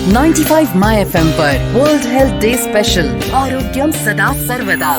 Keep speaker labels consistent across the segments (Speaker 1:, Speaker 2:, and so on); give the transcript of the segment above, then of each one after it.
Speaker 1: 95 my FM पर world Health day special आरोग्यम सदा सर्वदा.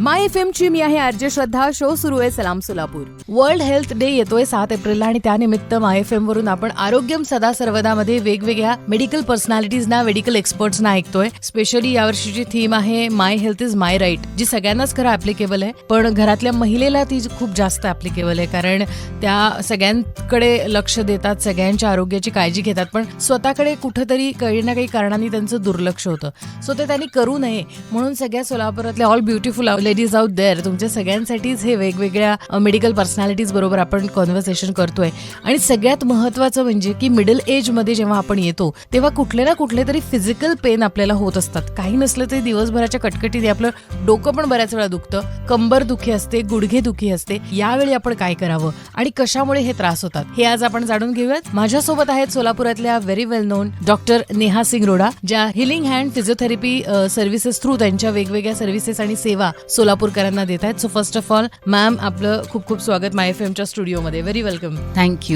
Speaker 2: माय एफएम ची मी आहे आरजे श्रद्धा. शो सुरू आहे सलाम सोलापूर. वर्ल्ड हेल्थ डे येतोय 7 एप्रिलला आणि त्यानिमित्त माय एफएम वरून आपण आरोग्यम सदा सर्वदा मध्ये वेगवेगळ्या मेडिकल पर्सनॅलिटीजना, मेडिकल एक्सपर्ट्सना ऐकतोय. स्पेशली यावर्षीची थीम आहे my health is my right, जी सगळ्यांनाच खरं ऍप्लिकेबल आहे, पण घरातल्या महिलेला ती खूप जास्त ऍप्लिकेबल आहे, कारण त्या सगळ्यांकडे लक्ष देतात, सगळ्यांच्या आरोग्याची काळजी घेतात, पण स्वतःकडे कुठेतरी काही ना काही कारणांनी त्यांचं दुर्लक्ष होतं. सो ते त्यांनी करू नये म्हणून सगळ्या सोलापुरातल्या all beautiful ladies out there, तुमच्या सगळ्यांसाठीच हे वेगवेगळ्या मेडिकल पर्सनॅलिटीज बरोबर आपण कॉन्व्हर्सेशन करतोय. आणि सगळ्यात महत्त्वाचं म्हणजे की मिडल एजमध्ये जेव्हा आपण येतो तेव्हा कुठले ना कुठले तरी फिजिकल पेन आपल्याला होत असतात. काही नसलं तरी दिवसभराच्या कटकटीत आपलं डोकं पण बऱ्याच वेळा दुखतं, कंबर दुखी असते, गुडघे दुखी असते. यावेळी आपण काय करावं आणि कशामुळे हे त्रास होतात हे आज आपण जाणून घेऊयात. माझ्यासोबत आहेत सोलापुरातल्या व्हेरी वेल नोन डॉक्टर नेहा सिंग रोडा, ज्या healing hand physiotherapy services through त्यांच्या वेगवेगळ्या सर्व्हिसेस आणि सेवा सोलापूरकरांना देत आहेत. So first of all ma'am, आपलं खूप खूप स्वागत माय एफएमच्या स्टुडियोमध्ये. Very welcome.
Speaker 3: Thank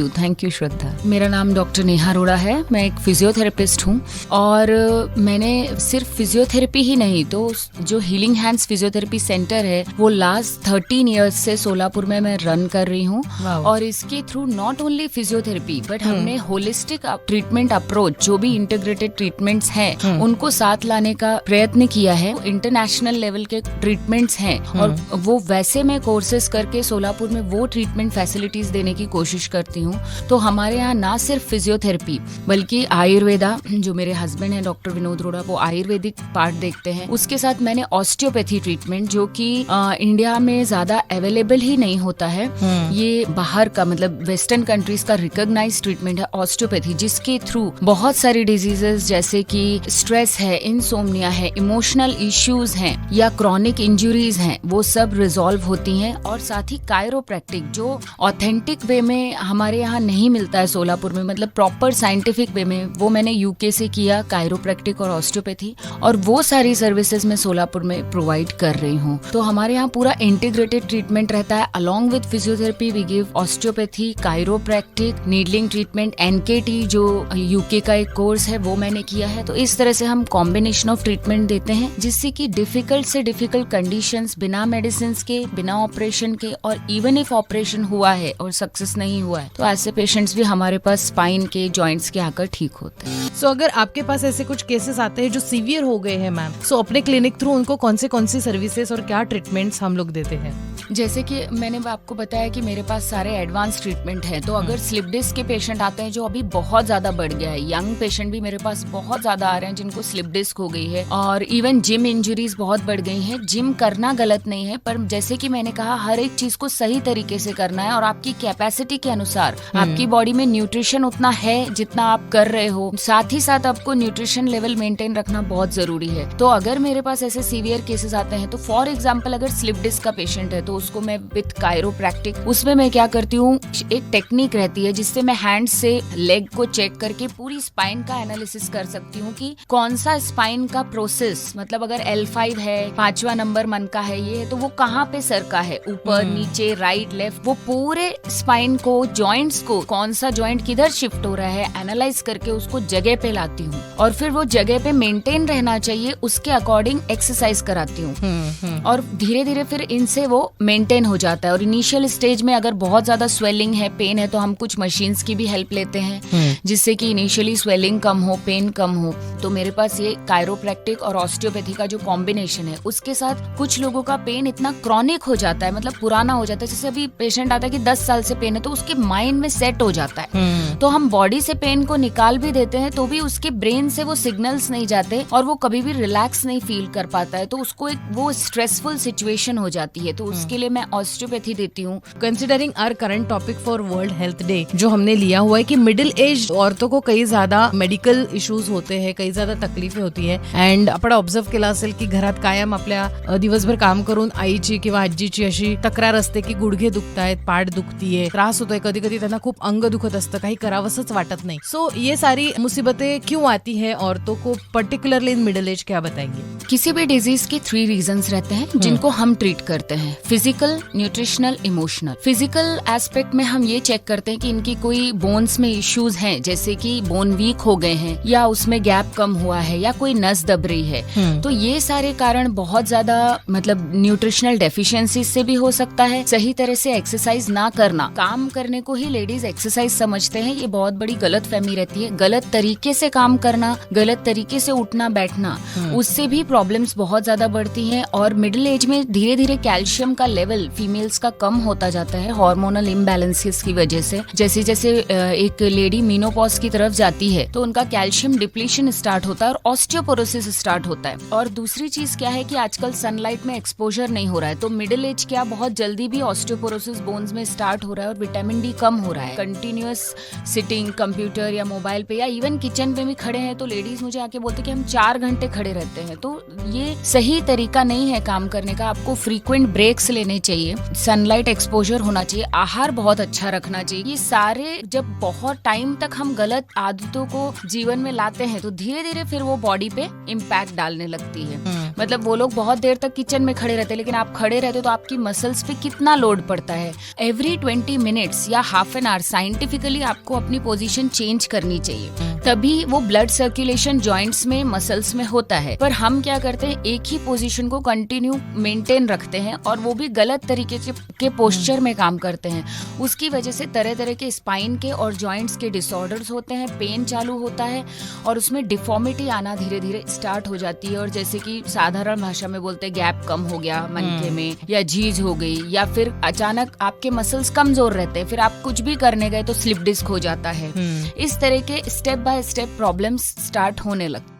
Speaker 3: you Shraddha. मेरा नाम डॉक्टर नेहा रोड़ा है. मैं एक फिजियोथेरेपिस्ट हूँ और मैंने सिर्फ फिजियोथेरेपी ही नहीं तो जो हीलिंग हैंड्स फिजियोथेरेपी सेंटर है वो लास्ट 13 ईयर्स से सोलापुर में मैं रन कर रही हूँ. और इसके through not only physiotherapy but हमने होलिस्टिक ट्रीटमेंट अप्रोच, जो भी इंटीग्रेटेड ट्रीटमेंट्स हैं उनको साथ लाने का प्रयत्न किया है. इंटरनेशनल लेवल के ट्रीटमेंट्स हैं और वो वैसे मैं कोर्सेज करके सोलापुर में वो ट्रीटमेंट फैसिलिटीज देने की कोशिश करती हूँ. तो हमारे यहाँ ना सिर्फ फिजियोथेरेपी बल्कि आयुर्वेदा, जो मेरे हस्बैंड हैं डॉक्टर विनोद रोड़ा, वो आयुर्वेदिक पार्ट देखते हैं. उसके साथ मैंने ऑस्टियोपैथी ट्रीटमेंट, जो कि इंडिया में ज्यादा अवेलेबल ही नहीं होता है, ये बाहर का मतलब वेस्टर्न कंट्रीज का रिकॉग्नाइज्ड ट्रीटमेंट है ऑस्टियोपैथी, जिसके थ्रू बहुत सारी डिजीजेस जैसे कि स्ट्रेस है, इंसोम्निया है, इमोशनल इश्यूज हैं या क्रॉनिक इंजुरीज हैं, वो सब रिजॉल्व होती हैं. और साथ ही कायरोप्रैक्टिक, जो ऑथेंटिक वे में हमारे यहाँ नहीं मिलता है सोलापुर में, मतलब प्रॉपर साइंटिफिक वे में, वो मैंने यूके से किया, कायरोप्रैक्टिक और ऑस्टियोपैथी, और वो सारी सर्विसेज मैं सोलापुर में प्रोवाइड कर रही हूँ. तो हमारे यहाँ पूरा इंटीग्रेटेड ट्रीटमेंट रहता है. Along with physiotherapy we give osteopathy, chiropractic, needling treatment, NKT जो यूके का एक कोर्स है वो मैंने किया है. तो इस तरह से हम कॉम्बिनेशन ऑफ ट्रीटमेंट देते हैं, जिससे कि डिफिकल्ट से डिफिकल्ट कंडीशंस बिना मेडिसिन के, बिना ऑपरेशन के, और इवन इफ ऑपरेशन हुआ है और सक्सेस नहीं हुआ है तो ऐसे पेशेंट्स भी हमारे पास स्पाइन के, जॉइंट्स के आकर ठीक होते हैं.
Speaker 2: सो अगर आपके पास ऐसे कुछ केसेस आते हैं जो सीवियर हो गए हैं मैम, सो अपने क्लिनिक थ्रू उनको कौन सी सर्विसेज और क्या ट्रीटमेंट्स हम लोग देते हैं?
Speaker 3: जैसे कि मैंने आपको बताया कि मेरे पास सारे एडवांस ट्रीटमेंट है. तो अगर स्लिप डिस्क के पेशेंट आते हैं जो अभी बहुत ज्यादा बढ़ गया है, यंग पेशेंट भी मेरे पास बहुत ज्यादा आ रहे हैं जिनको स्लिप डिस्क हो गई है, और इवन जिम इंजरीज बहुत बढ़ गई हैं. जिम करना गलत नहीं है, पर जैसे कि मैंने कहा, हर एक चीज को सही तरीके से करना है और आपकी कैपेसिटी के अनुसार. आपकी बॉडी में न्यूट्रिशन उतना है जितना आप कर रहे हो, साथ ही साथ आपको न्यूट्रिशन लेवल मेंटेन रखना बहुत जरूरी है. तो अगर मेरे पास ऐसे सीवियर केसेस आते हैं, तो फॉर एग्जाम्पल अगर स्लिप डिस्क का पेशेंट है तो उसको मैं विद कायरोप्रैक्टिक, उसमें मैं क्या करती हूँ, एक टेक्निक रहती है जिससे मैं हैंड से लेग को चेक करके पूरी स्पाइन का एनालिसिस कर सकती हूँ कि कौन सा स्पाइन का प्रोसेस, मतलब अगर L5 है, 5वां नंबर मन का है ये, तो वो कहाँ पे सर का है, ऊपर नीचे, राइट लेफ्ट, वो पूरे स्पाइन को, जॉइंट्स को, कौन सा जॉइंट किधर शिफ्ट हो रहा है, एनालाइज करके उसको जगह पे लाती हूँ. और फिर वो जगह पे मेंटेन रहना चाहिए, उसके अकॉर्डिंग एक्सरसाइज कराती हूँ. और धीरे धीरे फिर इनसे वो मेंटेन हो जाता है. और इनिशियल स्टेज में अगर बहुत ज्यादा स्वेलिंग है, पेन है, तो हम कुछ मशीन्स की भी हेल्प लेते हैं, जिससे कि इनिशियली स्वेलिंग कम हो, पेन कम हो. तो मेरे पास ये कायरोप्रैक्टिक और ऑस्टियोपैथी का जो कॉम्बिनेशन है, उसके साथ कुछ लोगों का पेन इतना क्रॉनिक हो जाता है, मतलब पुराना हो जाता है. जैसे अभी पेशेंट आता है कि 10 साल से पेन है, तो उसके माइंड में सेट हो जाता है. तो हम बॉडी से पेन को निकाल भी देते हैं तो भी उसके ब्रेन से वो सिग्नल्स नहीं जाते और वो कभी भी रिलैक्स नहीं फील कर पाता है. तो उसको एक वो स्ट्रेसफुल सिचुएशन हो जाती है. तो उसके लिए मैं ऑस्टियोपैथी देती हूँ.
Speaker 2: Considering our current topic for World Health Day जो हमने लिया हुआ है कि मिडिल एज औरतों को कई ज्यादा मेडिकल इश्यूज होते हैं, कई ज्यादा तकलीफे होती है. अँड आपण ऑब्झर्व केला असेल की घरात कायम आपल्या दिवसभर काम करून आईची किंवा आजीची अशी तक्रार असते की गुडघे दुखतायत, पाठ दुखतीये, त्रास होतोय, कधी कधी त्यांना खूप अंग दुखत असतं, काही करावंसच वाटत नाही. सो ये सारी मुसीबतें क्यों आती है औरतों को, पर्टिकुलरली इन मिडिल एज, क्या बताएंगे?
Speaker 3: किसी भी डिजीज के 3 रीजंस रहते हैं जिनको हम ट्रीट करते हैं. Physical, nutritional, emotional. Physical aspect में हम ये चेक करते हैं कि इनकी कोई बोन्स में इश्यूज हैं, जैसे कि बोन वीक हो गए हैं या उसमें गैप कम हुआ है या कोई नस दब रही है। तो ये सारे कारण बहुत ज्यादा मतलब न्यूट्रिशनल डेफिशिएंसी से भी हो सकता है। सही तरह से एक्सरसाइज ना करना, काम करने को ही लेडीज एक्सरसाइज समझते हैं, ये बहुत बड़ी गलत फहमी रहती है। गलत तरीके से काम करना, गलत तरीके से उठना बैठना, उससे भी प्रॉब्लम्स बहुत ज्यादा बढ़ती हैं। और मिडिल एज में धीरे धीरे कैल्शियम का लेवल फीमेल्स का कम होता जाता है हार्मोनल इम्बैलेंसेस की वजह से। जैसे जैसे एक लेडी मीनोपॉज की तरफ जाती है तो उनका कैल्शियम डिप्लीशन स्टार्ट होता है और ऑस्टियोपोरोसिस स्टार्ट होता है। और दूसरी चीज क्या है कि आजकल सनलाइट में एक्सपोजर नहीं हो रहा है, तो मिडिल एज क्या बहुत जल्दी भी ऑस्टियोपोरोसिस बोन्स में स्टार्ट हो रहा है और विटामिन डी कम हो रहा है। कंटिन्यूअस सिटिंग कंप्यूटर या मोबाइल पे या इवन किचन पे भी खड़े हैं तो लेडीज मुझे आके बोलते कि हम 4 घंटे खड़े रहते हैं। तो ये सही तरीका नहीं है काम करने का। आपको फ्रीक्वेंट ब्रेक्स लेने चाहिए, सनलाइट एक्सपोजर होना चाहिए, आहार बहुत अच्छा रखना चाहिए। ये सारे जब बहुत टाइम तक हम गलत आदतों को जीवन में लाते हैं तो धीरे धीरे फिर वो बॉडी पे इम्पैक्ट डालने लगती है। मतलब वो लोग बहुत देर तक किचन में खड़े रहते हैं, लेकिन आप खड़े रहते हो तो आपकी मसल्स पे कितना लोड पड़ता है। एवरी 20 मिनट्स या हाफ एन आवर साइंटिफिकली आपको अपनी पोजीशन चेंज करनी चाहिए, तभी वो ब्लड सर्कुलेशन जॉइंट्स में मसल्स में होता है। पर हम क्या करते हैं, एक ही पोजीशन को कंटिन्यू मेंटेन रखते हैं और वो भी गलत तरीके के पोस्चर में काम करते हैं। उसकी वजह से तरह तरह के स्पाइन के और जॉइंट्स के डिसऑर्डर्स होते हैं, पेन चालू होता है और उसमें डिफॉर्मिटी आना धीरे धीरे स्टार्ट हो जाती है। और जैसे कि साधारण भाषा में बोलते हैं गैप कम हो गया मनके में, या झीज हो गई, या फिर अचानक आपके मसल्स कमजोर रहते हैं, फिर आप कुछ भी करने गए तो स्लिप डिस्क हो जाता है। इस तरह के step by step problems start होने लगते।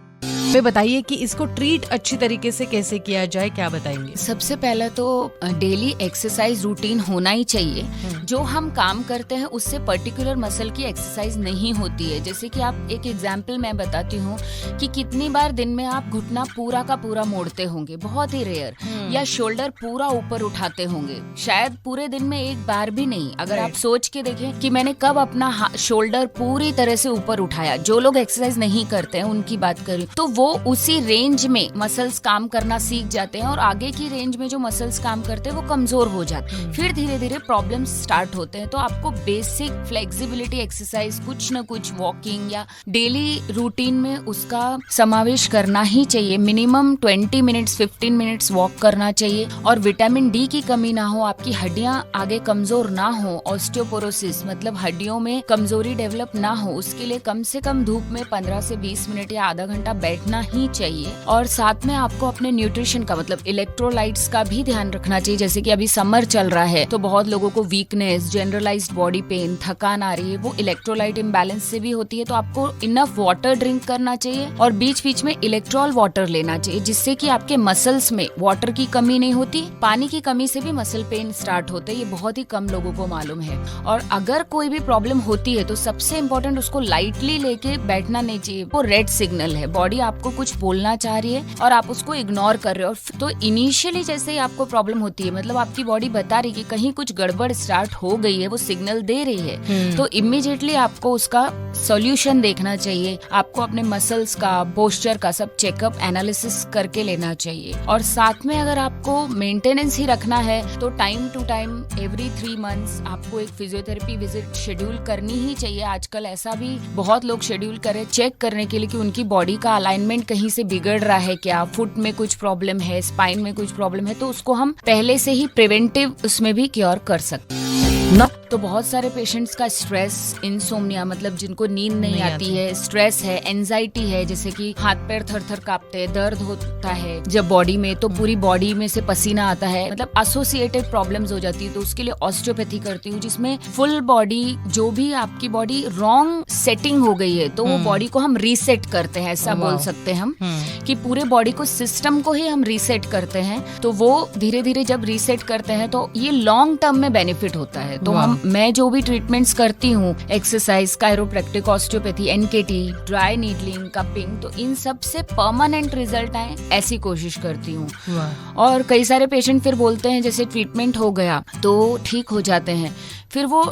Speaker 2: वे बताइए कि इसको ट्रीट अच्छी तरीके से कैसे किया जाए, क्या बताएंगे?
Speaker 3: सबसे पहले तो डेली एक्सरसाइज रूटीन होना ही चाहिए। जो हम काम करते हैं उससे पर्टिकुलर मसल की एक्सरसाइज नहीं होती है। जैसे कि आप एक एग्जांपल मैं बताती हूँ कि कितनी बार दिन में आप घुटना पूरा का पूरा मोड़ते होंगे, बहुत ही रेयर, या शोल्डर पूरा ऊपर उठाते होंगे, शायद पूरे दिन में एक बार भी नहीं। अगर आप सोच के देखें कि मैंने कब अपना शोल्डर पूरी तरह से ऊपर उठाया, जो लोग एक्सरसाइज नहीं करते हैं उनकी बात करें तो वो उसी रेंज में मसल्स काम करना सीख जाते हैं और आगे की रेंज में जो मसल्स काम करते हैं वो कमजोर हो जाते हैं। फिर धीरे धीरे प्रॉब्लम्स स्टार्ट होते हैं। तो आपको बेसिक फ्लेक्सिबिलिटी एक्सरसाइज, कुछ न कुछ वॉकिंग या डेली रूटीन में उसका समावेश करना ही चाहिए। मिनिमम 20 मिनट्स 15 मिनट्स वॉक करना चाहिए। और विटामिन डी की कमी ना हो, आपकी हड्डियां आगे कमजोर ना हो, ऑस्टियोपोरोसिस मतलब हड्डियों में कमजोरी डेवलप ना हो, उसके लिए कम से कम धूप में 15 से 20 मिनट या आधा घंटा बैठना ही चाहिए। और साथ में आपको अपने न्यूट्रिशन का मतलब इलेक्ट्रोलाइट्स का भी ध्यान रखना चाहिए। जैसे कि अभी समर चल रहा है तो बहुत लोगों को वीकनेस, जनरलाइज्ड बॉडी पेन, थकान आ रही है, वो इलेक्ट्रोलाइट इम्बैलेंस से भी होती है। तो आपको इनफ वाटर ड्रिंक करना चाहिए और बीच बीच में इलेक्ट्रॉल वाटर लेना चाहिए, जिससे कि आपके मसल्स में वाटर की कमी नहीं होती। पानी की कमी से भी मसल पेन स्टार्ट होते हैं, ये बहुत ही कम लोगों को मालूम है। और अगर कोई भी प्रॉब्लम होती है तो सबसे इम्पोर्टेंट उसको लाइटली लेके बैठना नहीं चाहिए। वो रेड सिग्नल है, बॉडी आपको कुछ बोलना चाह रही है और आप उसको इग्नोर कर रहे हो। तो इनिशियली जैसे ही आपको प्रॉब्लम होती है, मतलब आपकी बॉडी बता रही है कि कहीं कुछ गड़बड़ स्टार्ट हो गई है, वो सिग्नल दे रही है, तो इमीडिएटली आपको उसका सॉल्यूशन देखना चाहिए। आपको अपने मसल्स का, पोस्चर का सब चेकअप एनालिसिस करके लेना चाहिए। और साथ में अगर आपको मेंटेनेंस ही रखना है तो time to time every 3 months आपको एक फिजियोथेरेपी विजिट शेड्यूल करनी ही चाहिए। आजकल ऐसा भी बहुत लोग शेड्यूल करे चेक करने के लिए कि उनकी बॉडी का अलाइनमेंट कहीं से बिगड़ रहा है क्या, फुट में कुछ प्रॉब्लम है, स्पाइन में कुछ प्रॉब्लम है, तो उसको हम पहले से ही प्रिवेंटिव उसमें भी क्योर कर सकते हैं। तो बहुत सारे पेशेंट्स का स्ट्रेस, इंसोम्निया मतलब जिनको नींद नहीं आती है, स्ट्रेस है, एंजाइटी है, जैसे कि हाथ पैर थर थर कांपते हैं, दर्द होता है जब बॉडी में, तो पूरी बॉडी में से पसीना आता है, मतलब एसोसिएटेड प्रॉब्लम्स हो जाती है। तो उसके लिए ऑस्टियोपैथी करती हूँ, जिसमें फुल बॉडी, जो भी आपकी बॉडी रॉन्ग सेटिंग हो गई है तो वो बॉडी को हम रीसेट करते हैं, ऐसा बोल सकते हैं हम कि पूरे बॉडी को, सिस्टम को ही हम रीसेट करते हैं। तो वो धीरे धीरे जब रीसेट करते हैं तो ये लॉन्ग टर्म में बेनिफिट होता है। तो मैं जो भी ट्रीटमेंट्स करती हूँ, exercise, chiropractic, osteopathy, NKT, dry needling, cupping, तो इन सब से परमानेंट रिजल्ट आए ऐसी कोशिश करती हूँ। और कई सारे पेशेंट फिर बोलते हैं जैसे ट्रीटमेंट हो गया तो ठीक हो जाते हैं, फिर वो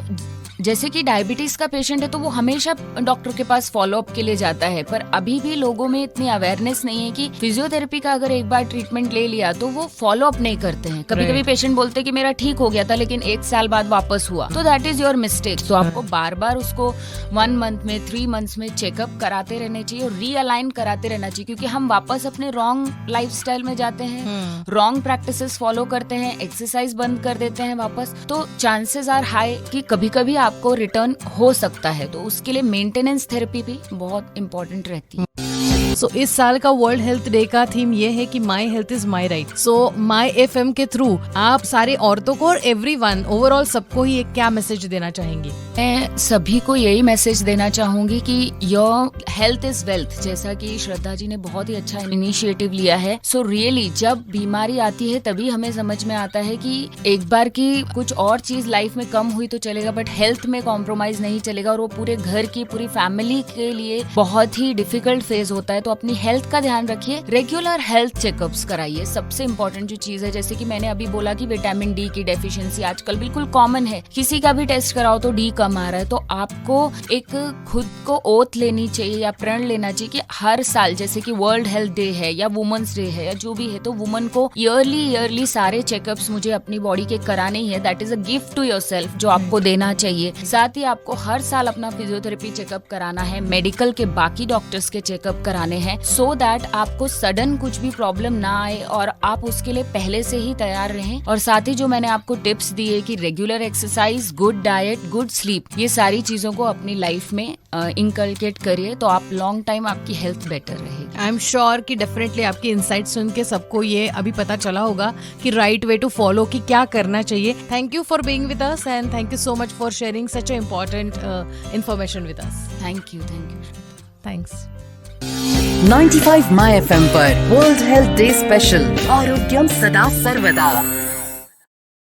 Speaker 3: जैसे कि डायबिटीज का पेशेंट है तो वो हमेशा डॉक्टर के पास फॉलोअप के लिए जाता है, पर अभी भी लोगों में इतनी अवेयरनेस नहीं है कि फिजियोथेरेपी का अगर एक बार ट्रीटमेंट ले लिया तो वो फॉलोअप नहीं करते हैं। कभी कभी पेशेंट बोलते हैं कि मेरा ठीक हो गया था लेकिन 1 साल बाद वापस हुआ, तो दैट इज योर मिस्टेक। तो आपको बार बार उसको 1 मंथ में 3 मंथ्स में चेकअप कराते रहने चाहिए और रीअलाइन कराते रहना चाहिए, क्योंकि हम वापस अपने रॉन्ग लाइफस्टाइल में जाते हैं, रॉन्ग प्रैक्टिसेस फॉलो करते हैं, एक्सरसाइज बंद कर देते हैं वापस, तो चांसेस आर हाई कि कभी कभी आपको रिटर्न हो सकता है। तो उसके लिए मेंटेनेंस थेरेपी भी बहुत इंपॉर्टेंट रहती है।
Speaker 2: सो इस साल का वर्ल्ड हेल्थ डे का थीम ये है कि my health is my right. So my FM के थ्रू आप सारे औरतों को और एवरीवन ओवरऑल सबको ही एक क्या मैसेज देना चाहेंगी?
Speaker 3: मैं सभी को यही मैसेज देना चाहूंगी कि योर हेल्थ इज वेल्थ, जैसा कि श्रद्धा जी ने बहुत ही अच्छा इनिशिएटिव लिया है। सो रियली जब बीमारी आती है तभी हमें समझ में आता है कि एक बार की कुछ और चीज लाइफ में कम हुई तो चलेगा, बट हेल्थ में कॉम्प्रोमाइज नहीं चलेगा, और वो पूरे घर की पूरी फैमिली के लिए बहुत ही डिफिकल्ट फेज होता है। तो अपनी हेल्थ का ध्यान रखिए, रेगुलर हेल्थ चेकअप्स कराइए। सबसे इम्पोर्टेंट जो चीज है, जैसे कि मैंने अभी बोला कि विटामिन डी की डेफिशिएंसी आजकल बिल्कुल कॉमन है, किसी का भी टेस्ट कराओ तो डी कम आ रहा है। तो आपको एक खुद को ओथ लेनी चाहिए या प्रण लेना चाहिए कि हर साल, जैसे कि वर्ल्ड हेल्थ डे है या वुमेन्स डे है या जो भी है, तो वुमन को ईयरली सारे चेकअप्स मुझे अपनी बॉडी के कराने ही है। That is a gift to yourself जो आपको देना चाहिए। साथ ही आपको हर साल अपना फिजियोथेरेपी चेकअप कराना है, मेडिकल के बाकी डॉक्टर्स के चेकअप कराने हैं, सो दैट आपको सडन कुछ भी प्रॉब्लम ना आए और आप उसके लिए पहले से ही तैयार रहें। और साथ ही जो मैंने आपको टिप्स दिए कि regular exercise, good diet, good sleep, ये सारी चीजों को अपनी लाइफ में इनकलकेट करिए, तो आप लॉन्ग टाइम आपकी हेल्थ बेटर रहेगी।
Speaker 2: आई एम श्योर कि डेफिनेटली आपकी इनसाइट सुन के सबको ये अभी पता चला होगा कि राइट वे टू फॉलो कि क्या करना चाहिए। Thank you for being with us and thank you so much for sharing such a important information with us.
Speaker 3: Thank you.
Speaker 2: Thanks.
Speaker 1: 95 my FM पर वर्ल्ड हेल्थ डे स्पेशल, आरोग्यम सदा सर्वदा।